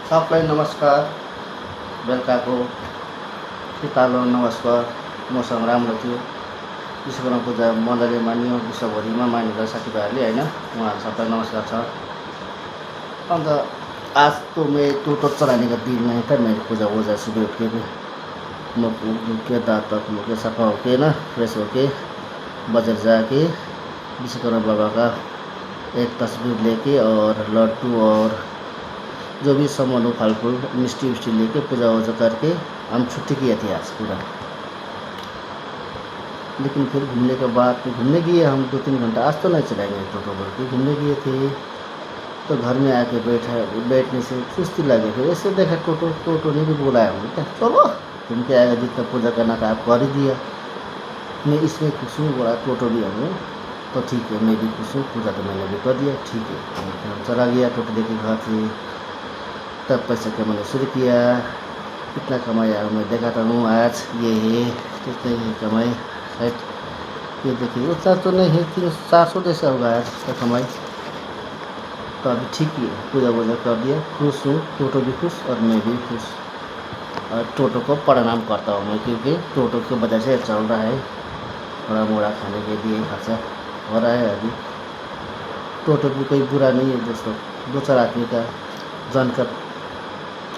सबलाई नमस्कार। बेलुकाको शीतल नमस्कार मौसम राम्रो थियो। विश्वकर्मा पूजा मजाले मानियो, विश्वभरिमा मानिँदा साथीभाइहरूले होइन, उहाँहरू सबलाई नमस्कार छ। अन्त आज तो मैं टोटो चलाने का दिन नहीं था। मैंने पूजा वूजा सुबह उठ के मुख धो के दाँत वात मुँह के सफा होके ना फ्रेश होके बाजार जाके विश्वकर्मा बाबा का एक तस्वीर लेके और लड्डू और जो भी सामान हो फल फूल मिष्टी विष्टी लेके पूजा वूजा करके हम छुट्टी किए थे आज पूरा। लेकिन फिर घूमने के बाद घूमने गए हम 2-3 घंटा। आज तो नहीं चलाएंगे टोटो बोल के घूमने गए थे। तो घर में आके बैठने से सुस्ती लगे। फिर ऐसे देखा टोटो ने भी बोलाया हमें, क्या चलो घूम के आएगा, जितना पूजा करना था आप कर ही दिया। मैं इसमें खुश हूँ, बोला टोटो भी हमें तो ठीक है, मैं भी खुश हूँ, पूजा तो मैंने भी कर दिया, ठीक है। फिर हम चला गया टोटो लेके घर से। तब पैसा कमाना शुरू किया। कितना कमाया मैं देखा हूँ आज, ये है कितने कमाए शायद ये देखिए उतना तो नहीं है, 300-400 जैसा होगा आज का कमाई। तो अभी ठीक ही है, पूजा वूजा कर दिया, खुश हूँ, टोटो भी खुश और मैं भी खुश। और टोटो को प्रणाम करता हूँ मैं, क्योंकि टोटो की वजह से चल रहा है, थोड़ा मोड़ा खाने के लिए खर्चा हो रहा है अभी। टोटो भी कोई बुरा नहीं है दोस्तों, 2-4 आदमी का जन का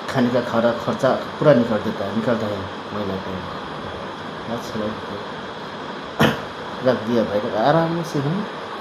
खाने का खर्चा पूरा निकलता है महीना का। अच्छा रख दिया भाई आराम से। हम